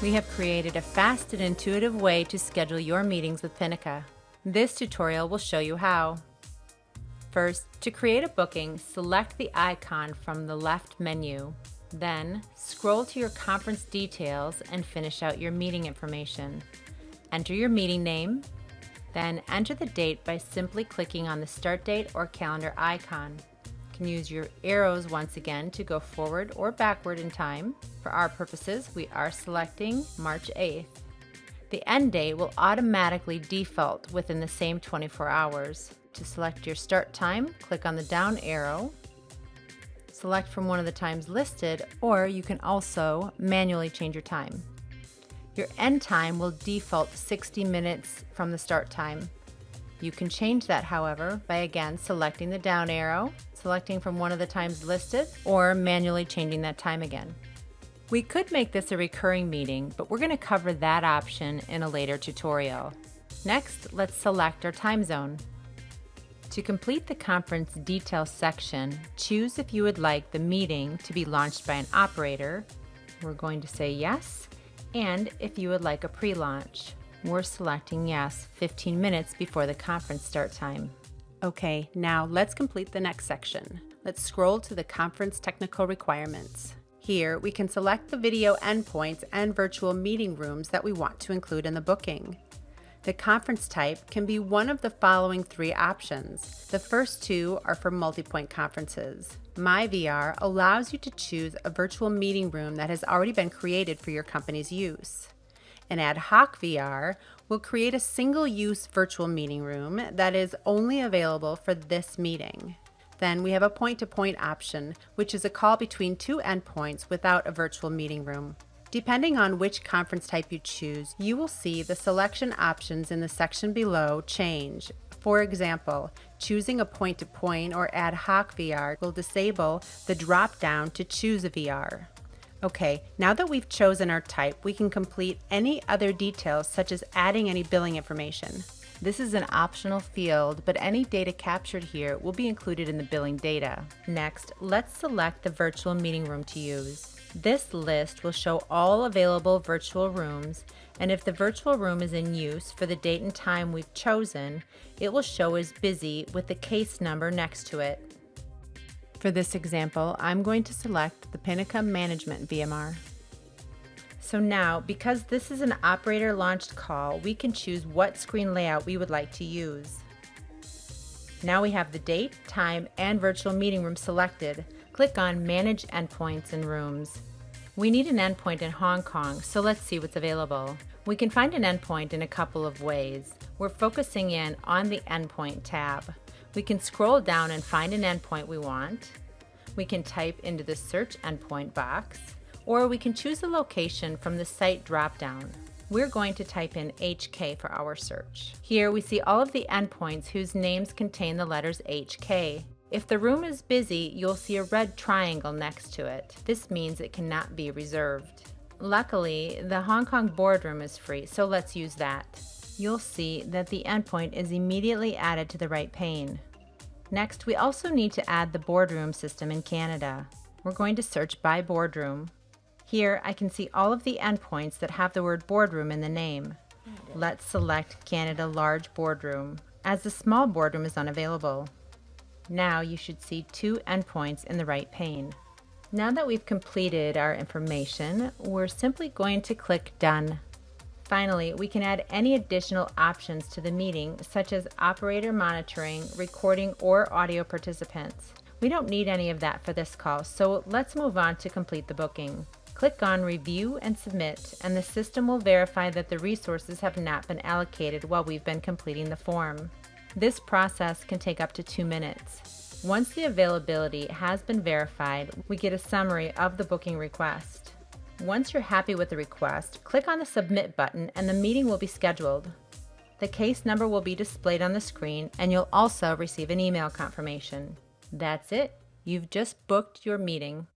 We have created a fast and intuitive way to schedule your meetings with Pinnacle. This tutorial will show you how. First, to create a booking, select the icon from the left menu. Then, scroll to your conference details and finish out your meeting information. Enter your meeting name, then enter the date by simply clicking on the start date or calendar icon. You can use your arrows once again to go forward or backward in time. For our purposes, we are selecting March 8th. The end date will automatically default within the same 24 hours. To select your start time, click on the down arrow. Select from one of the times listed, or you can also manually change your time. Your end time will default 60 minutes from the start time. You can change that, however, by again selecting the down arrow, selecting from one of the times listed, or manually changing that time again. We could make this a recurring meeting, but we're going to cover that option in a later tutorial. Next, let's select our time zone. To complete the conference details section, choose if you would like the meeting to be launched by an operator. We're going to say yes. And if you would like a pre-launch. We're selecting yes 15 minutes before the conference start time. Okay, now let's complete the next section. Let's scroll to the conference technical requirements. Here we can select the video endpoints and virtual meeting rooms that we want to include in the booking. The conference type can be one of the following three options. The first two are for multi-point conferences. MyVR allows you to choose a virtual meeting room that has already been created for your company's use. An Ad Hoc VR will create a single-use virtual meeting room that is only available for this meeting. Then we have a point-to-point option, which is a call between two endpoints without a virtual meeting room. Depending on which conference type you choose, you will see the selection options in the section below change. For example, choosing a point-to-point or ad hoc VR will disable the drop-down to choose a VR. Okay, now that we've chosen our type, we can complete any other details such as adding any billing information. This is an optional field, but any data captured here will be included in the billing data. Next, let's select the virtual meeting room to use. This list will show all available virtual rooms, and if the virtual room is in use for the date and time we've chosen, it will show as busy with the case number next to it. For this example, I'm going to select the Pinnacle Management VMR. So now, because this is an operator-launched call, we can choose what screen layout we would like to use. Now we have the date, time, and virtual meeting room selected. Click on Manage Endpoints and Rooms. We need an endpoint in Hong Kong, so let's see what's available. We can find an endpoint in a couple of ways. We're focusing in on the Endpoint tab. We can scroll down and find an endpoint we want. We can type into the Search Endpoint box, or we can choose a location from the Site dropdown. We're going to type in HK for our search. Here we see all of the endpoints whose names contain the letters HK. If the room is busy, you'll see a red triangle next to it. This means it cannot be reserved. Luckily, the Hong Kong boardroom is free, so let's use that. You'll see that the endpoint is immediately added to the right pane. Next, we also need to add the boardroom system in Canada. We're going to search by boardroom. Here, I can see all of the endpoints that have the word boardroom in the name. Let's select Canada Large Boardroom, as the small boardroom is unavailable. Now you should see two endpoints in the right pane. Now that we've completed our information, we're simply going to click Done. Finally, we can add any additional options to the meeting, such as operator monitoring, recording, or audio participants. We don't need any of that for this call, so let's move on to complete the booking. Click on Review and Submit, and the system will verify that the resources have not been allocated while we've been completing the form. This process can take up to 2 minutes. Once the availability has been verified, we get a summary of the booking request. Once you're happy with the request, click on the Submit button and the meeting will be scheduled. The case number will be displayed on the screen, and you'll also receive an email confirmation. That's it. You've just booked your meeting.